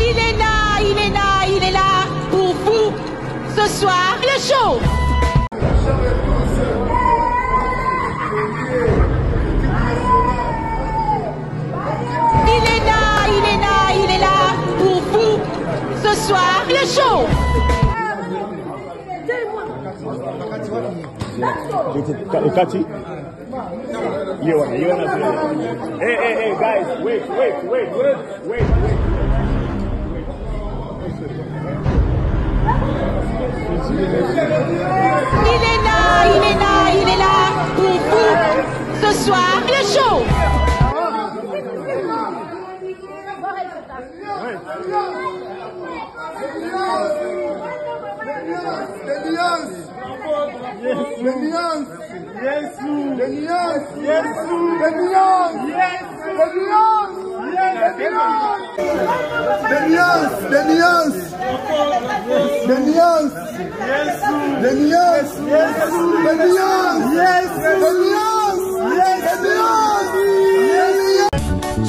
Il est là, il est là, il est là pour vous. Ce soir, le show. Il est là, il est là, il est là pour vous. Ce soir, le show. Kati? Hey, guys, wait. Il est là pour vous. Ce soir, le show.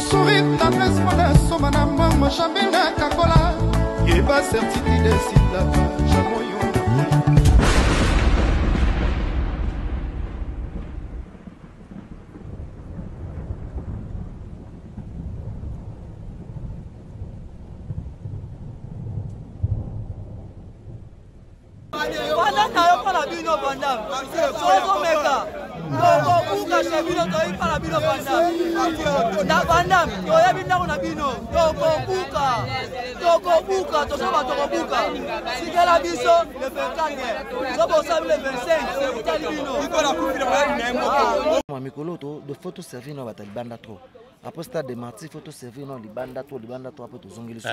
Sourire tendresse mona somana mama chamena kakola yeba certitude sitaka jamoyo Banda tayo para bino banda. Soko meka. Soko buka shebino tayo para bino banda. Na banda, toya bina na bino. Toko buka, toko buka. Sigala biso le 24. Sobo sabi le 25, c'est utali bino. Mikolo to de photo servir na batali banda trop. Après stade de Marty photo servir na libanda trop après to zongeli so.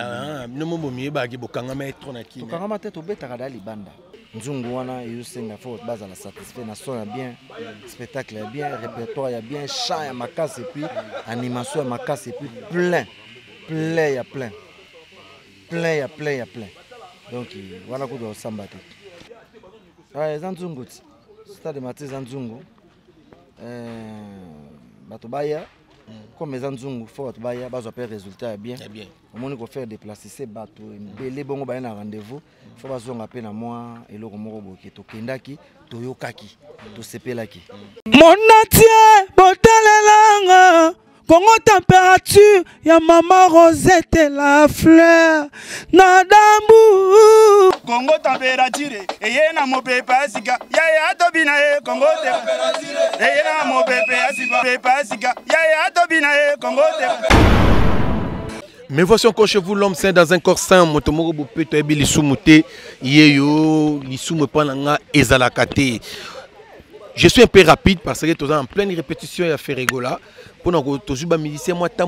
no mo bomiye ba ki bokanga metro na kina. Bokanga mate to betaka da libanda. Nzungu wana yusenga faut base la satisfait na son ya bien, spectacle ya bien, répertoire ya bien, chant ya makasi et puis animation ya makasi et puis plein. Donc voilà ko do samba te. Zanzungu. Stade de Marty Zanzungu. Batobaya comme les Anzungu faut baya bazo faire résultat bien. Au moins qu'on faire déplacer ces bateaux belé bongo ba na rendez-vous faut bazonga pe na moi eloko moko boke to kendaki to yokaki to sepelaki. Mon atier botalelanga Congo température ya maman Rosette la fleur na dambu Congo température eye na mopepa sika ya tobina e Congo température eye na mopepa sika ya tobina e Congo Mais voici encore chez vous l'homme saint dans un corps saint motomoro bopeto ebi lisumuté yeyo lisumu pananga ezalakate. Je suis un peu rapide parce que tu es en pleine répétition et à faire rigola. Pour nous, tu es un musicien, moi, tu es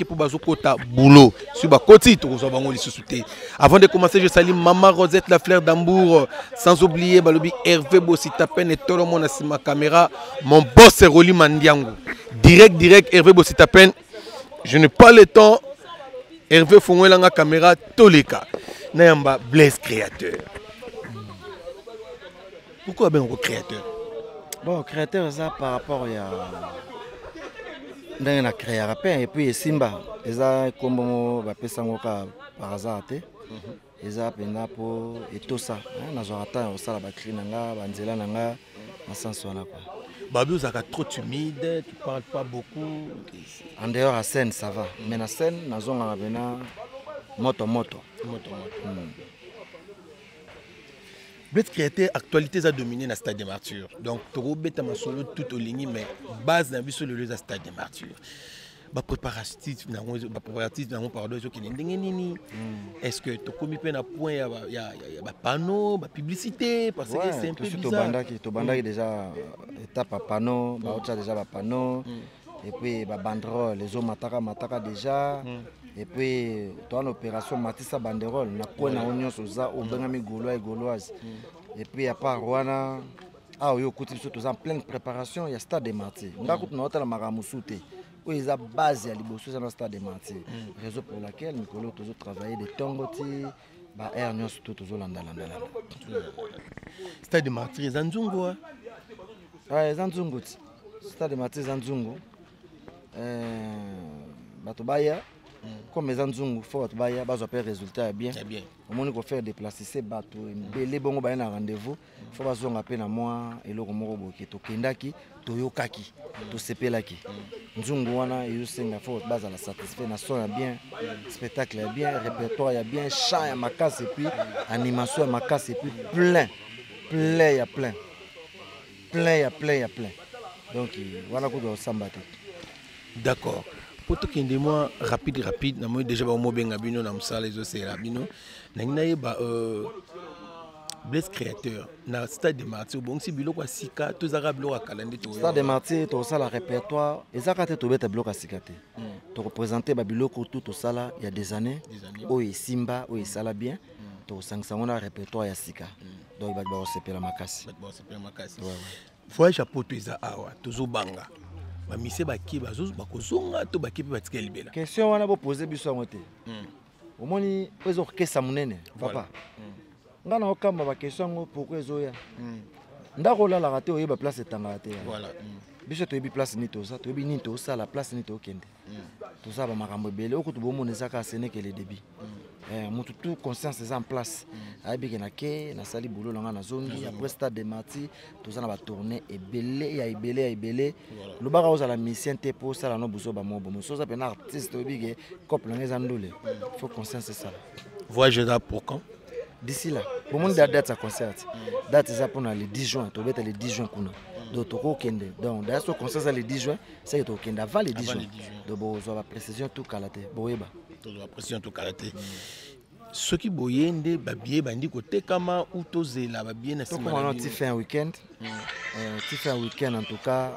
pour bazokota boulot. Sur ba côté, tu es un lisumuté. Avant de commencer, je salue Maman Rosette la fleur d'Ambour, sans oublier Balobi Hervé Bossitapen et tout le monde à ma caméra. Mon boss c'est Roli Mandiango. Direct Hervé Bossitapen. Je n'ai pas le temps. Hervé Fongwe la caméra Toleka. Nayamba Blaise créateur. Pourquoi ben un créateur? Bon, créateur ça par rapport à créer rappel et puis Simba, ça comme va passer par hasard et ça penda pour et tout ça. Na zorata au sala ba cri nanga, ba nzela nanga, na sens wana quoi. Babi ozaka trop timide, tu parles pas beaucoup. En dehors à scène ça va, mais na scène na zonga bena moto. Blaise créateur actualité a dominé na stade de martyr. Donc toro beta masolo tout au ligne mais base na biso le lieu stade de martyr. Ba préparatif na pardon qui ndenge nini. Est-ce que tu commis pe na point ya panneau, ba publicité parce que c'est un peu bizarre. To bandaki déjà étape à panneau, ba autre déjà ba panneau et puis ba banderole, les hommes mataka déjà. Et puis, dans l'opération Matissa Banderole, on a oignon soza, on a mis gaulois et gauloises. Et puis, à part Rwanda, en pleine préparation, il y a stade de Marty. On a un Maramoussoute, où il y a base à l'Ibosso dans le stade de Marty. Raison pour laquelle Nicolas a toujours travaillé des tongoti, air nyos tout toujours landala. Stade de Marty, Zanzungu. Ouais, Zanzungu. Stade de Marty, Zanzungu. Batobaya. comme les anzungu faut baya bazo faire résultat bien bien au moins qu'on faire déplacer ces bateaux belé bongo ba na rendez-vous faut bazo ngape na moi eloko moko boke to kendaki to yokaki to sepelaki nzungu wana yusenga faut baza la satisfait na son bien spectacle bien répertoire ya bien chant ya makasi et puis animation ya makasi et puis plein donc voilà ko do sambate. D'accord. Pour tout qui est moi rapide, na moi déjà ba mo benga bino na musala les c'est la bino. Na ngina ba Blaise créateur na stade de Martyr bon si bilo kwa sika tous arabes lo akalande to. Stade de Martyr to sala répertoire ezaka to beta bloc asikate. To représenter ba bilo ko tout sala il y a des années. O Simba o sala bien. To sangsangona répertoire ya sika. Donc ba sepela makasi. Ba sepela makasi. Voyage à poto eza awa tozo banga. Ba mise ba ki ba zozo ba kozonga to ba ki ba tika libela. Question wana bo poser biso ngote. Omoni ozo kesa munene papa. Ngana okamba ba question ngo pourquoi ezoya. Ndako la la raté oyeba place etanga raté. Voilà. Biso to yebi place ni to ça, to yebi ni to ça la place ni to kende. To ça ba makambo belé okutu bo monesa ka sene que le débit. Mutu tout conscience est en place. Ayebi na ke na sali boulot langa na zongi après stade de Martyr to ça na ba tourner et belé. Le bara oza la mission te pour ça la no buso ba mo bo so ça pe na artiste obi ke couple nga zandole. Faut conscience c'est ça. Voyage là pour quand? D'ici là, pour mon date à concert. Date ça pour le 10 juin, tu vas être le 10 juin kuna. Donc to kende. Donc d'ailleurs ce concert le 10 juin, c'est to kende avant le 10 juin. Donc bo zo ba précision tout kalaté. Boyeba. To zo ba précision tout kalaté. Ce qui boyende ba bié bandi côté kama ou to zela ba bien na sima. Comment on ti fait un week-end? Tu fais un week-end en tout cas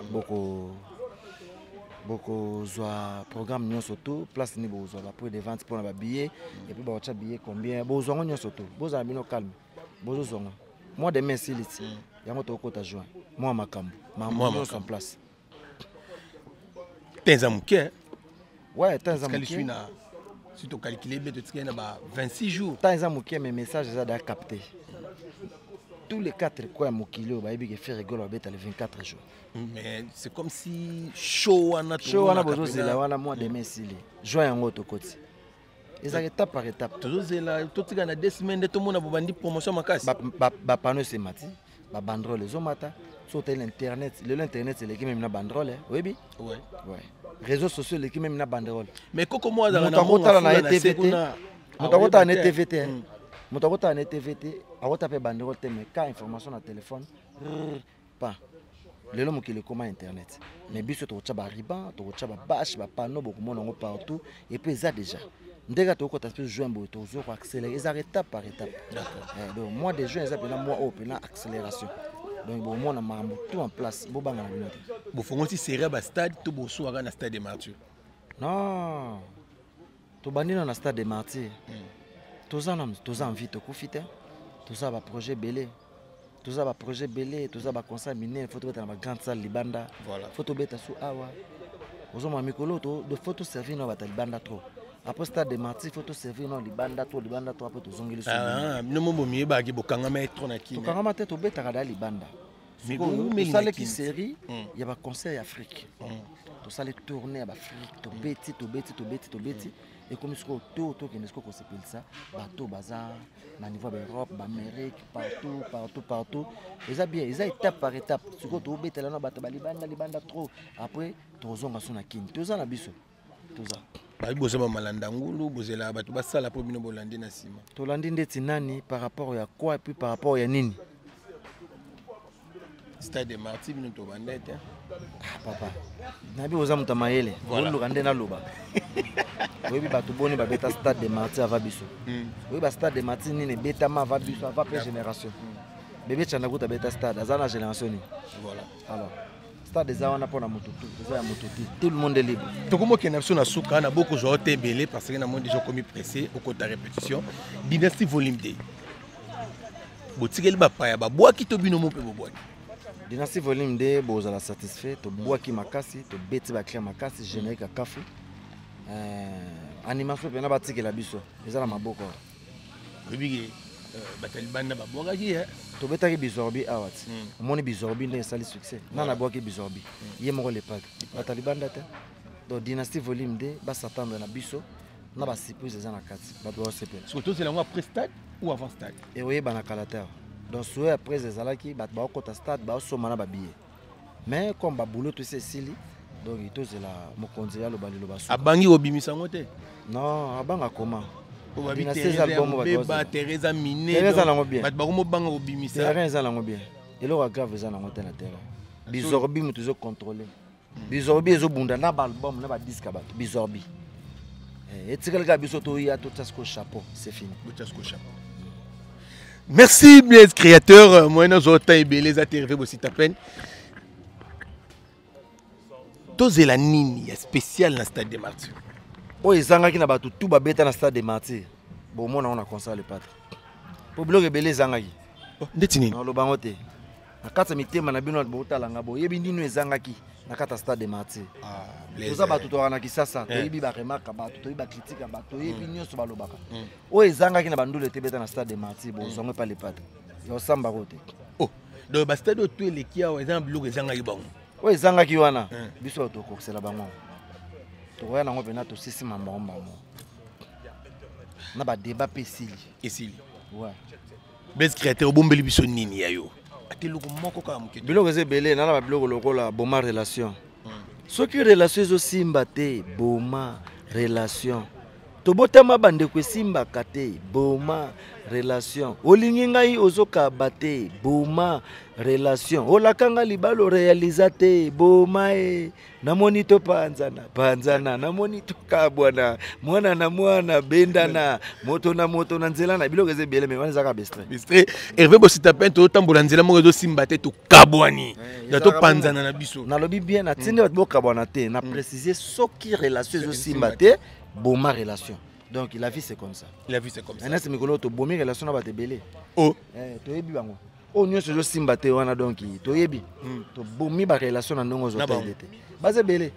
beaucoup zoa programme nyon surtout place ni bo zoa pour des ventes pour la billet et puis ba cha billet combien bo zoa nyon surtout bo za bino calme bo zo zonga moi demain siliti ya moto ko ta juin moi makambo moi en place tenzamuke ouais tenzamuke calcule na si tu calculer bien tu na ba 26 jours tenzamuke mes messages ça da capter tous les 4 quoi mon kilo ba yebi que faire rigolo ba les 24 jours. Mais c'est comme si show wana bozo zela wana moi demain sili joie yango to koti ezaka étape par étape tozo zela to tika na 2 semaines de to mona bobandi promotion makasi ba panneau c'est mati ba banderole les omata sur l'internet l'internet c'est l'équipe même na banderole oui ouais réseaux sociaux l'équipe même na banderole mais koko moi dans na TVT mutakota na TVT mutakota na TVT awota pe banderole te mais ka information na téléphone pas le nom qui est comment internet mais biso to tchaba riban to tchaba bâche ba panneau beaucoup monde ngo partout et puis ça déjà ndeka to ko ta pe joindre to zo accélérer ils arrêtent étape par étape d'accord donc mois de juin ça peut moi au plan accélération donc bon moi na mambo tout en place bo banga na minute bo fongo si serra ba stade to bo so na stade de Martyr non to bandina na stade de Martyr to za envie to kufite to ça ba projet belé. Tout ça va projet belé, tout ça va concert miner, faut mettre dans la grande salle libanda. Voilà. Faut mettre sous awa. Aux hommes mikolo to de photo servir dans la libanda trop. Après stade de Martyr, photo servir dans libanda trop après to zongeli. Ah, no mo mié ba ki bokanga metro na ki. To kanga mate to beta kada libanda. Mais ça les qui série, il y a ba concert Afrique. To ça les tourner à Afrique, to beti. Et comme ce tout qui ne se s'appelle ça, bateau bazar, na niveau d'Europe, d'Amérique, partout. Ils ont bien, ils ont étape par étape. Ce que tu bête là, bateau libanda trop. Après, tu as besoin de kin. Tu as la biso. Tout ça. Bah, vous avez malanda ngulu, vous avez la bateau basa la première bolandi na sima. To landi ndeti nani par rapport à quoi et puis par rapport à nini. Stade de Martyr bino to bandete. Papa. Nabi oza mutamayele. Bolu kande na loba. Oui, bato boni ba beta stade de Martyr ava biso. Oui, ba stade de Martyr ni ne beta ma va biso ava pe génération. Bébé chana kuta beta stade azana génération ni. Voilà. Alors, stade des awana pona motutu, za motutu. Tout le monde est libre. Tokomo ke na biso na suka na beaucoup zo tembele parce que na monde déjà commis pressé au côté répétition. Dynastie volume 2. Botikeli ba paya ba boa ki to bino mo pe bo boa. Dynastie volume 2 boza la satisfait to boa ki makasi to beti ba clair makasi générique kafu. Animation pena batiki la biso ezala maboko bibigi batalibanda babonga ki to betaki bizorbi awati omoni bizorbi nde sali succès nana boki bizorbi ye moko le pak batalibanda te donc dynastie volume 2 ba s'attendre na biso na ba surprise eza na kati bato ba sepela surtout c'est là après stade ou avant stade et oui ba na kalater donc souhait après ezalaki bato ba kota stade ba soma na ba billet mais comme ba boulot tout c'est sili donc il tous la mokonzi ya lobali lobaso abangi obimisa ngote non abanga comment Bina 16 albums ba Teresa Miné Teresa lango bien bato ba komo banga obimisa Teresa lango bien et le grave eza nango te na terrain bizorbi mutu zo contrôler bizorbi ezo bunda na ba album na ba disque bato bizorbi et tikalika biso to ya to tasko chapeau c'est fini tasko chapeau. Merci bien créateur moi na zota ebele za terve bosi ta peine tozela nini ya spécial na stade des martyrs o ezangaki na bato tout babeta na stade des martyrs bon mona on a console le patre po bloc ebele ezangaki ndeti nini na lobango te na kata mitema na bino botalanga bo yebi ndino ezangaki na kata stade des martyrs toza bato to wana kisasa toyebi ba remarque bato toyebi ba critique bato toyebi nyonso balobaka o ezangaki na bandule te beta na stade des martyrs bon zongo pas le patre yo samba rote oh donc ba stade to eleki awa ezanga bloc ezangaki bango o ezangaki wana biso to kokisela bango to koya nango pena to sisi mambomba mo na ba débat pesili esili ouais best créateur bombeli biso nini yayo ateloko moko ka mukete biloko ezebele na ba biloko lokola boma relation soki relation ezo simba te boma relation tobotama bandeko esimbaka te boma relation olingi ngai ozokaba te boma relation olakanga libalo réalisa te boma namoni to panzana namoni to kabwana mwana na mwana bendana moto na nzela na biloko ezebele me wana zaka bestre Hervé Bosita Pen to tambola nzela moko ezosimba te to kabwani to panzana na biso nalobi bien na tinde bato bokabwana te na préciser soki relation ezosimba te boma relation. Donc la vie c'est comme ça. La vie c'est comme ça. Anase mikolo to bomi relation na bato belé. Oh. To yebi bango. O nyonso zo simba te wana donc to yebi. To bomi ba relation na ndongo zo te. Baze belé.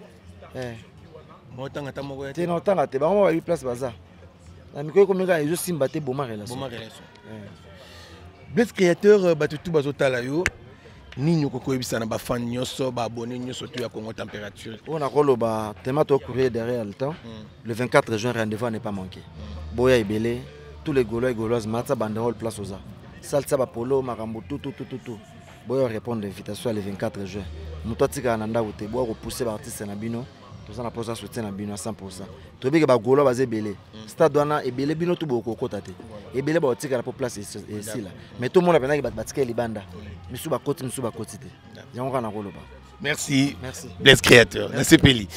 Motanga ta moko ya te. Te na tanga te bango ba bi place baza. Na mikolo komeka zo simba te boma relation. Boma relation. Best créateur bato tout bazotala yo. Nini kokoyebisa na ba fan nyonso ba abonné nyonso to ya Congo Température. On a koloba tema to courir derrière le temps. Le 24 juin rendez-vous n'est pas manqué. Boya ebele tous les Gaulois et Gauloises matza banderole place aux arts. Salsa ba polo makambo tout. Boya répondre l'invitation le 24 juin. Muto tika na ndawo te boya repousser ba artiste na bino. Tous na posa soutien na bino à 100%. To beke ba Gaulois baze ebele. Stade wana ebele bino to boko kota te. Ebele ba tika la place ici là. Mais tout le monde a pensé que batika libanda. Misu ba koti te. Yango na koloba. Merci. Bless créateur. Merci Peli.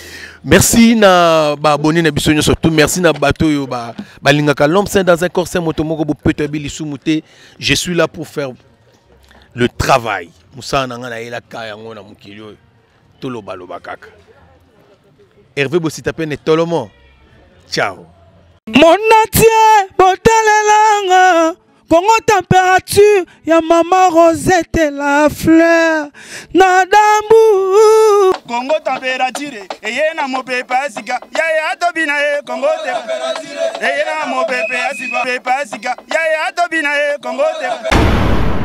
Merci na ba abonné na biso surtout merci na bato yo ba lingaka l'homme saint dans un corps saint motomoko bo peut ebili sumuté. Je suis là pour faire le travail. Musa na ngana ela kaya ngona mukilio. Tolo baloba kaka. Hervé Bosita Pen et Tolomo. Ciao. Mon natie botalelanga Congo température ya maman Rosette la fleur Nadambu Congo température eye na mopepa sika ya tobina Congo température eye na mopepa sika ya tobina Congo température